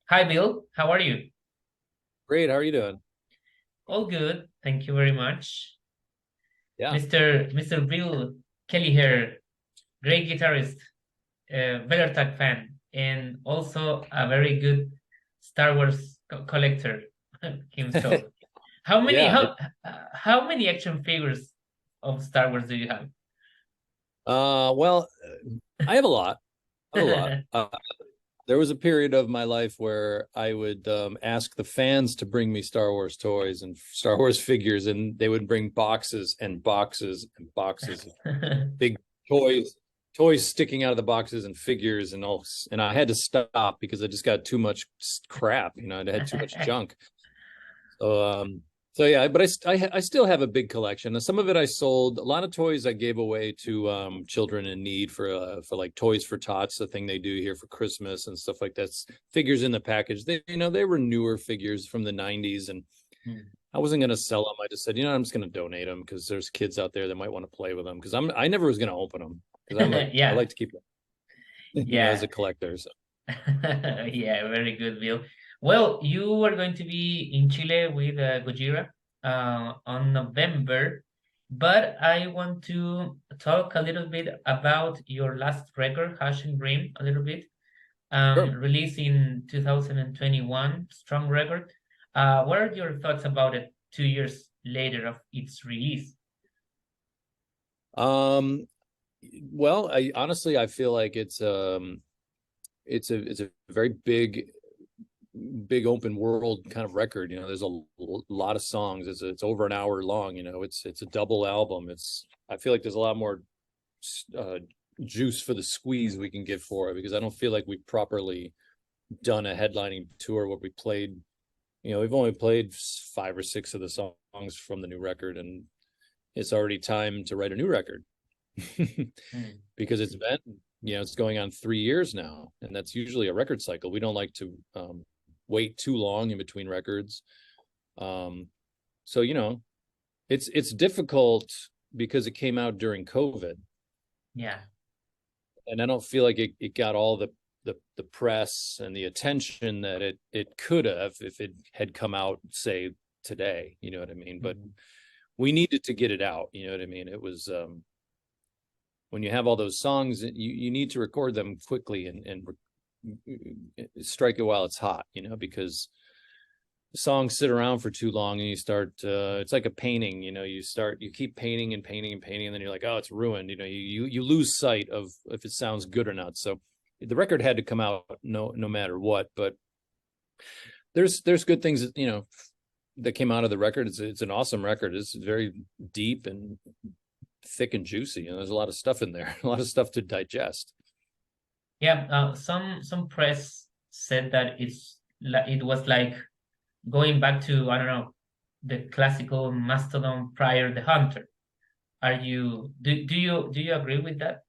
Hi, Bill. How are you? Great. How are you doing? All good. Thank you very much. Yeah. Mr. Bill Kelliher, great guitarist, Tag fan, and also a very good Star Wars collector himself. How many Yeah. how many action figures of Star Wars do you have? Well, I have a lot. I have a lot. There was a period of my life where I would ask the fans to bring me Star Wars toys and Star Wars figures, and they would bring boxes and boxes and boxes of big toys sticking out of the boxes and figures and all. And I had to stop because I just got too much crap. I had too much junk. So yeah, but I still have a big collection. Some of it I sold. A lot of toys I gave away to children in need for like Toys for Tots, the thing they do here for Christmas and stuff like that. Figures in the package. They were newer figures from the 90s, and I wasn't going to sell them. I just said, I'm just going to donate them because there's kids out there that might want to play with them, because I never was going to open them because I Yeah, like to keep them, as yeah. a collector. So Yeah, very good, Bill. Well, you are going to be in Chile with Gojira on November, but I want to talk a little bit about your last record, Hash and Dream, a little bit. sure. Released in 2021, strong record. What are your thoughts about it 2 years later of its release? Um, well, I honestly I feel like it's a very big open world kind of record. There's a lot of songs. It's over an hour long. It's a double album. I feel like there's a lot more uh, juice for the squeeze we can give for it, because I don't feel like we've properly done a headlining tour where we played. We've only played 5 or 6 of the songs from the new record, and it's already time to write a new record. Mm. Because it's going on 3 years now, and that's usually a record cycle. We don't like to wait too long in between records. Um, so it's difficult because it came out during COVID, Yeah. and I don't feel like it got all the press and the attention that it could have if it had come out, say, today. You know what I mean? But Mhm. we needed to get it out. You know what I mean? It was when you have all those songs, you need to record them quickly and strike it while it's hot, because songs sit around for too long, and you start it's like a painting. You keep painting and painting and painting, and then you're like, oh, it's ruined. You lose sight of if it sounds good or not. So the record had to come out no matter what. But there's good things that came out of the record. It's an awesome record. It's very deep and thick and juicy, and there's a lot of stuff in there, a lot of stuff to digest. Yeah, some press said that it was like going back to, I don't know, the classical Mastodon prior the Hunter. Do you agree with that?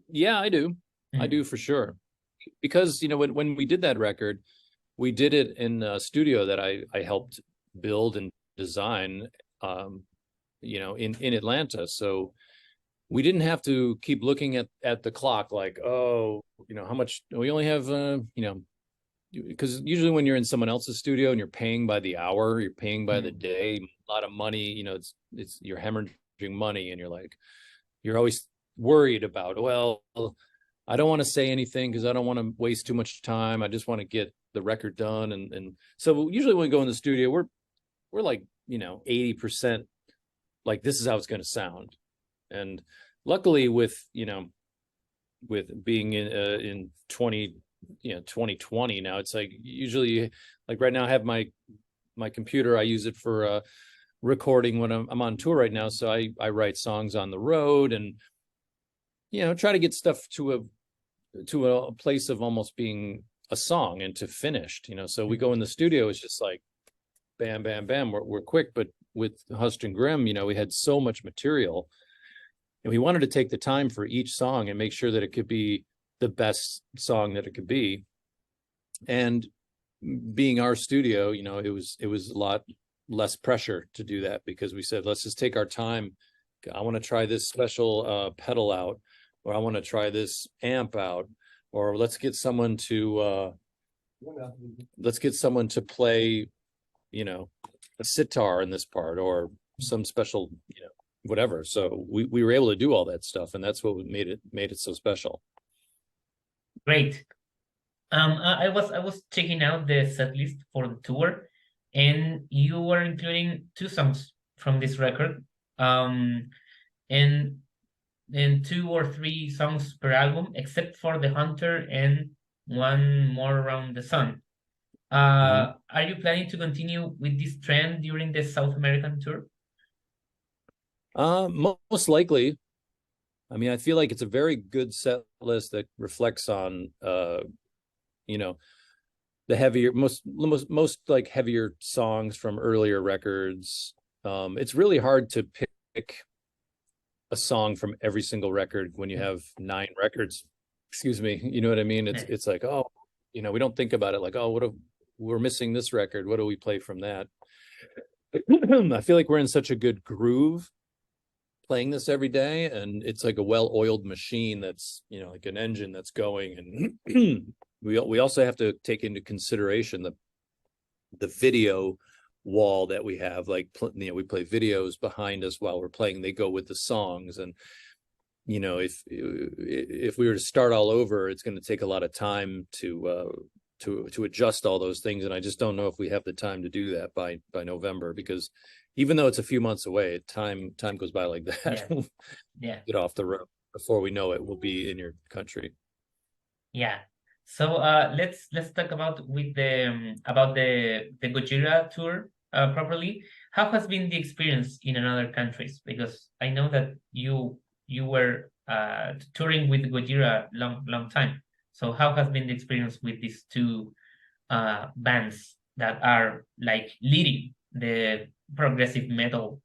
Yeah, I do. I Mm. do for sure. Because when we did that record, we did it in a studio that I helped build and design, um, in Atlanta. So we didn't have to keep looking at the clock like, oh, how much we only have, because usually when you're in someone else's studio and you're paying by the hour, you're paying by the Mm. day, a lot of money. It's you're hemorrhaging money, and you're always worried about, well, I don't want to say anything because I don't want to waste too much time. I just want to get the record done. And so usually when we go in the studio, we're like, 80% like, this is how it's going to sound. And luckily with being in 2020 now, it's like, usually, like right now I have my computer. I use it for recording when I'm on tour right now. So I write songs on the road, and try to get stuff to a place of almost being a song and to finished. So we go in the studio, it's just like bam, bam, bam, we're quick. But with Hushed and Grim, we had so much material, and we wanted to take the time for each song and make sure that it could be the best song that it could be. And being our studio, it was a lot less pressure to do that, because we said, let's just take our time. I want to try this special pedal out, or I want to try this amp out, or let's get someone to play, you know, a sitar in this part, or some special, you know, whatever. So we were able to do all that stuff, and that's what made it so special. Great. I was checking out the set list for the tour, and you were including two songs from this record, and two or three songs per album, except for The Hunter and one more around the sun. Mhm. Are you planning to continue with this trend during the South American tour? Most likely. I mean, I feel like it's a very good set list that reflects on, you know, the heavier, most like heavier songs from earlier records. It's really hard to pick a song from every single record when you have 9 records. Excuse me. You know what I mean? Yeah. It's like, oh, you know, we don't think about it like, oh, we're missing this record. What do we play from that? I feel like we're in such a good groove playing this every day, and it's like a well-oiled machine that's, you know, like an engine that's going. And we also have to take into consideration the video wall that we have. Like, you know, we play videos behind us while we're playing, they go with the songs. And you know, if we were to start all over, it's going to take a lot of time to adjust all those things, and I just don't know if we have the time to do that by November, because even though it's a few months away, time goes by like that. Yeah. Yeah. Get off the road before we know it, we'll be in your country. Yeah. So let's talk about the Gojira tour properly. How has been the experience in another countries? Because I know that you were touring with Gojira long time. So how has been the experience with these two bands that are like leading the progressive metal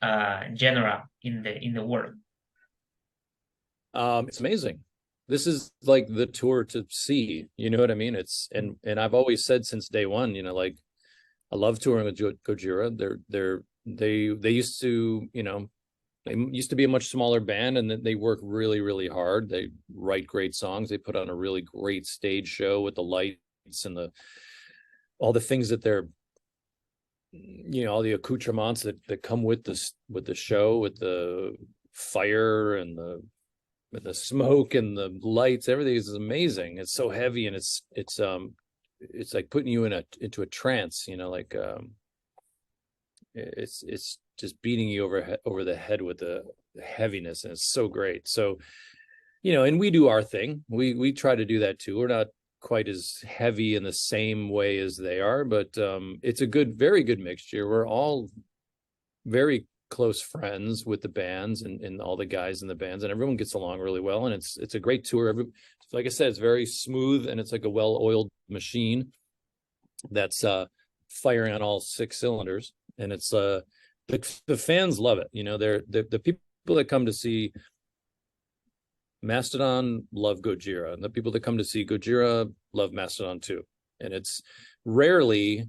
genre in the world? It's amazing. This is like the tour to see, you know what I mean? And I've always said since day one, you know, like, I love touring with Gojira. They used to, you know, they used to be a much smaller band, and then they work really, really hard. They write great songs. They put on a really great stage show with the lights and all the things that they're, you know, all the accoutrements that come with the show, with the fire and the smoke and the lights. Everything is amazing. It's so heavy, and it's like putting you into a trance, you know, like, it's just beating you over the head with the heaviness, and it's so great. So, you know, and we do our thing. We try to do that too. We're not quite as heavy in the same way as they are, but it's a very good mixture. We're all very close friends with the bands, and all the guys in the bands, and everyone gets along really well. And it's a great tour. Like I said, it's very smooth, and it's like a well-oiled machine that's firing on all 6 cylinders. And it's the fans love it. You know, they're the people that come to see Mastodon love Gojira, and the people that come to see Gojira love Mastodon too. And it's rarely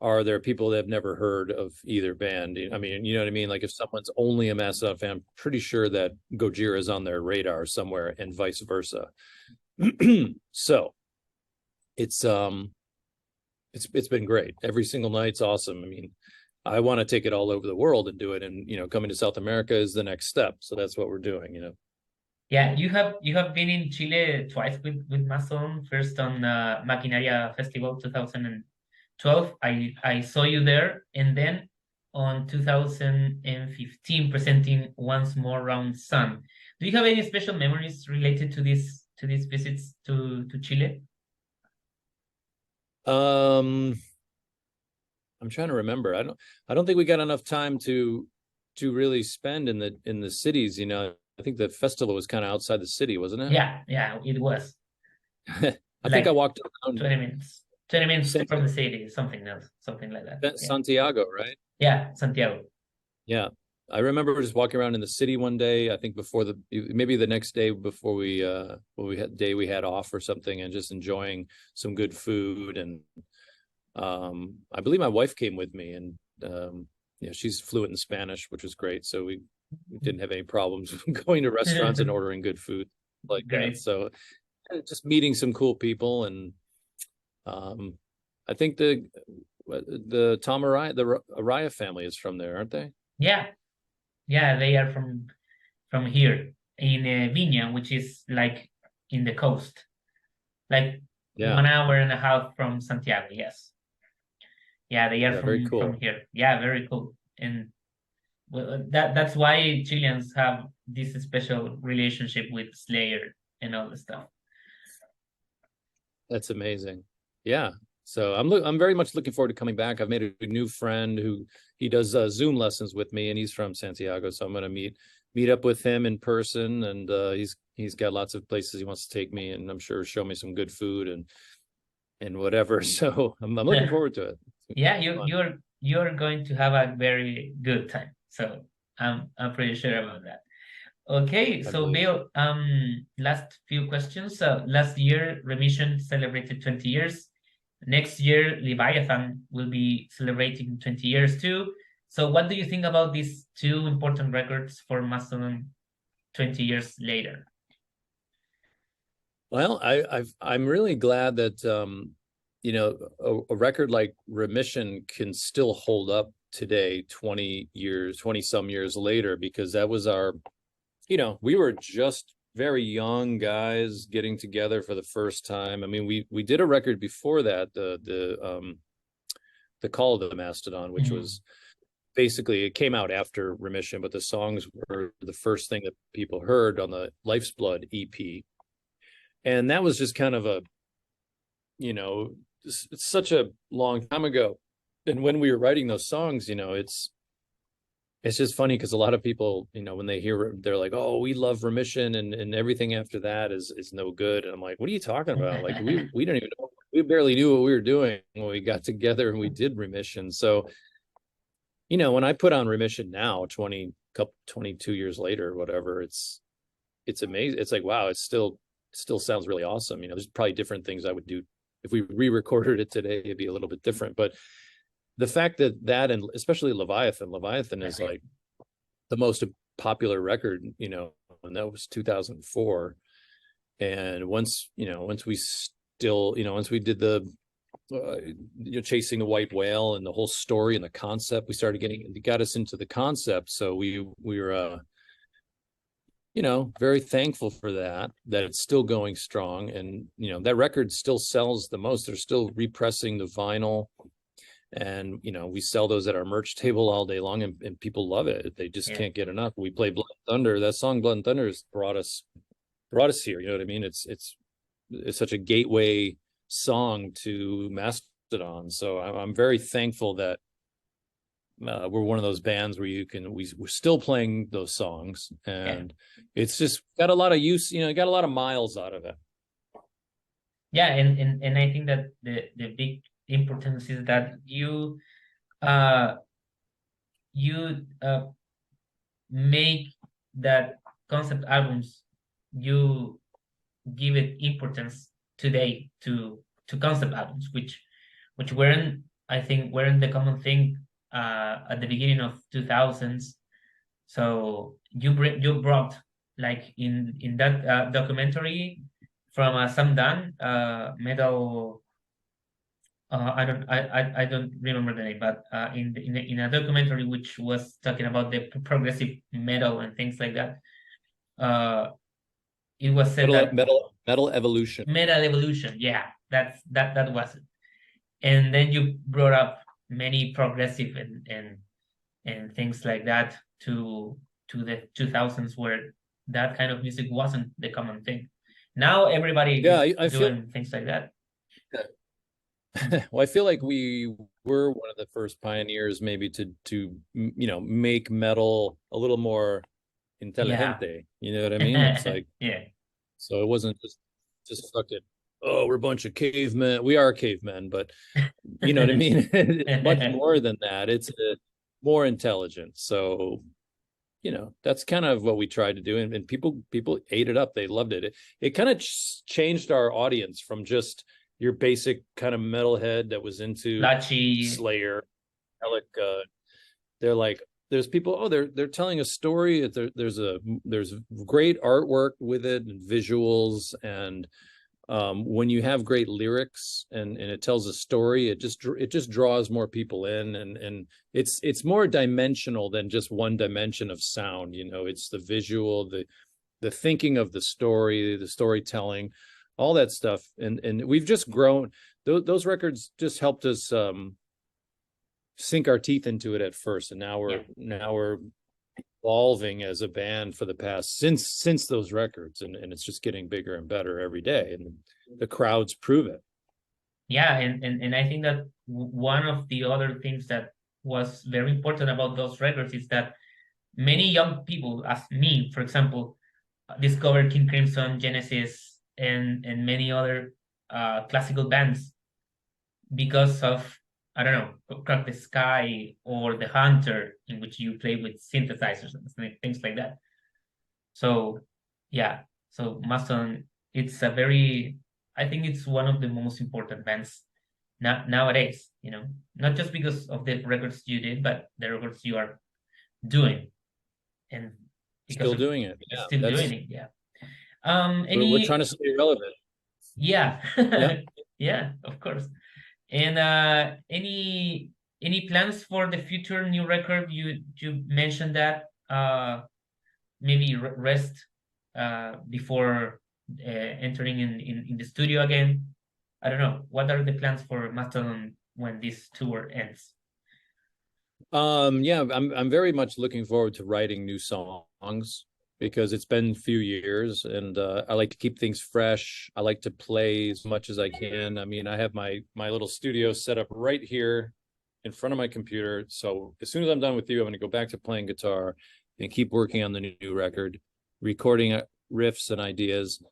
are there people that have never heard of either band. I mean, you know what I mean? Like, if someone's only a Mastodon fan, I'm pretty sure that Gojira is on their radar somewhere, and vice versa. So it's been great. Every single night's awesome. I mean, I want to take it all over the world and do it. And, you know, coming to South America is the next step. So that's what we're doing, you know. Yeah, you have been in Chile twice with Mastodon. First on Maquinaria Festival 2012. I saw you there, and then on 2015 presenting once more around Sun. Do you have any special memories related to these visits to Chile? I'm trying to remember. I don't think we got enough time to really spend in the cities, you know. I think the festival was kind of outside the city, wasn't it? Yeah, it was I think I like walked around 20 minutes. 20 minutes San- from the city, something else, something like that. Yeah. Santiago, right? Yeah, Santiago. Yeah. I remember just walking around in the city one day, I think before maybe the next day before we had off or something, and just enjoying some good food. And I believe my wife came with me, and yeah, she's fluent in Spanish, which was great. So we didn't have any problems going to restaurants and ordering good food like that. Great. So just meeting some cool people. And I think the Tom Araya, the Araya family is from there, aren't they? Yeah, yeah, they are from here in Viña, which is like in the coast, like Yeah, 1 hour and a half from Santiago. Yes, yeah, they are yeah, very from cool. here. Yeah, very cool. And well, that's why Chileans have this special relationship with Slayer and all the stuff. That's amazing. Yeah. So I'm very much looking forward to coming back. I've made a new friend who he does Zoom lessons with me, and he's from Santiago. So I'm going to meet up with him in person, and he's got lots of places he wants to take me, and I'm sure show me some good food and whatever. So I'm looking forward to it. Yeah, Fun. you're going to have a very good time. So I'm pretty sure about that. Okay, I so believe. Bill, last few questions. Last year, Remission celebrated 20 years. Next year, Leviathan will be celebrating 20 years too. So what do you think about these two important records for Mastodon 20 years later? Well, I'm really glad that you know, a record like Remission can still hold up today, 20 years, 20 some years later, because that was our, you know, we were just very young guys getting together for the first time. I mean, we did a record before that, the Call of the Mastodon, which Mm. was basically, it came out after Remission, but the songs were the first thing that people heard on the Life's Blood EP. And that was just kind of a, you know, it's such a long time ago. And when we were writing those songs, you know, it's just funny because a lot of people, you know, when they hear, they're like, "Oh, we love Remission, and everything after that is no good." And I'm like, "What are you talking about? Like we don't even know, we barely knew what we were doing when we got together and we did Remission." So, you know, when I put on Remission now, 22 years later, whatever, it's amazing. It's like, wow, still sounds really awesome. You know, there's probably different things I would do if we re-recorded it today. It'd be a little bit different, but the fact that and especially Leviathan is like the most popular record, you know, and that was 2004. And once we still, you know, once we did the you know, chasing the white whale and the whole story and the concept, we started it got us into the concept. So we were you know, very thankful for that it's still going strong. And you know, that record still sells the most. They're still repressing the vinyl, and you know, we sell those at our merch table all day long, and people love it. They just Yeah, can't get enough. We play Blood and Thunder. That song Blood and Thunder has brought us here, you know what I mean? It's such a gateway song to Mastodon. So I'm very thankful that we're one of those bands where we're still playing those songs, yeah, and it's just got a lot of use, you know, got a lot of miles out of it. yeah. And I think that the big importance is that uh you make that concept albums, you give it importance today to concept albums, which weren't, I think, weren't the common thing at the beginning of 2000s. So you brought, like in that documentary from Sam Dan, metal. I don't remember the name, but in a documentary which was talking about the progressive metal and things like that, uh, it was said that Metal evolution. metal evolution, yeah, that was it. And then you brought up many progressive and things like that to the 2000s, where that kind of music wasn't the common thing. Now everybody Yeah, is I feel doing things like that. well, I feel like we were one of the first pioneers maybe to you know, make metal a little more Yeah. intelligente, you know what I mean? It's like, Yeah. so it wasn't just fucking, oh, we're a bunch of cavemen. We are cavemen, but you know what I mean? It's much more than that. It's more intelligent. So, you know, that's kind of what we tried to do. And people ate it up. They loved it. It kind of changed our audience from just your basic kind of metalhead that was into Blotchy. Slayer, Metallica. They're like, there's people, oh, they're telling a story. There's great artwork with it and visuals, and when you have great lyrics and it tells a story, it just draws more people in, and it's more dimensional than just one dimension of sound. You know, it's the visual, the thinking of the story, the storytelling, all that stuff, and we've just grown. Those records just helped us sink our teeth into it at first, and now we're evolving as a band for the past since those records, and it's just getting bigger and better every day, and the crowds prove it. Yeah, and I think that one of the other things that was very important about those records is that many young people, as me, for example, discovered King Crimson, Genesis, and many other classical bands because of, I don't know, Crack the Sky or The Hunter, in which you play with synthesizers and things like that. So yeah, so Mastodon, it's a very, I think it's one of the most important bands nowadays, you know, not just because of the records you did, but the records you are doing, and because Still of doing it. it's Yeah, still doing it. Yeah. we're trying to stay relevant. Yeah, Yeah. yeah, of course. And any plans for the future new record? You mentioned that maybe rest before entering in the studio again. I don't know. What are the plans for Mastodon when this tour ends? Yeah, I'm very much looking forward to writing new songs because it's been a few years, and I like to keep things fresh. I like to play as much as I can. I mean, I have my little studio set up right here in front of my computer. So as soon as I'm done with you, I'm going to go back to playing guitar and keep working on the new record, recording riffs and ideas,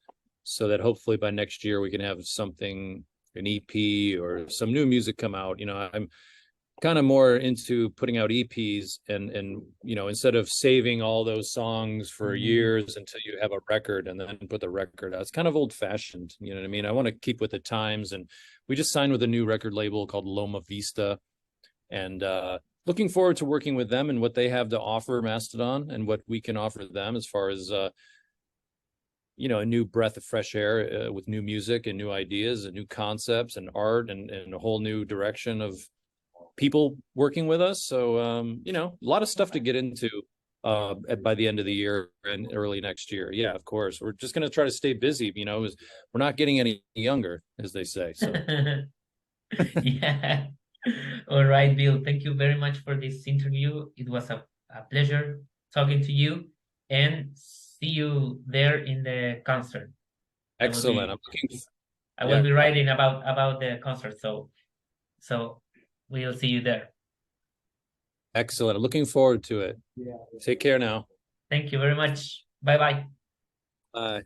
so that hopefully by next year we can have something, an EP or some new music come out. You know, I'm kind of more into putting out EPs, and you know, instead of saving all those songs for years until you have a record and then put the record out. It's kind of old fashioned, you know what I mean? I want to keep with the times, and we just signed with a new record label called Loma Vista, and looking forward to working with them and what they have to offer Mastodon and what we can offer them as far as you know, a new breath of fresh air with new music and new ideas and new concepts and art, and a whole new direction of people working with us. So you know, a lot of stuff to get into by the end of the year and early next year. Yeah, of course. We're just going to try to stay busy, you know, we're not getting any younger, as they say. So Yeah. All right, Bill. Thank you very much for this interview. It was a pleasure talking to you, and see you there in the concert. excellent. I will Yeah, be writing about the concert, so we'll see you there. excellent. Looking forward to it. Take care now. Thank you very much. Bye bye. Bye.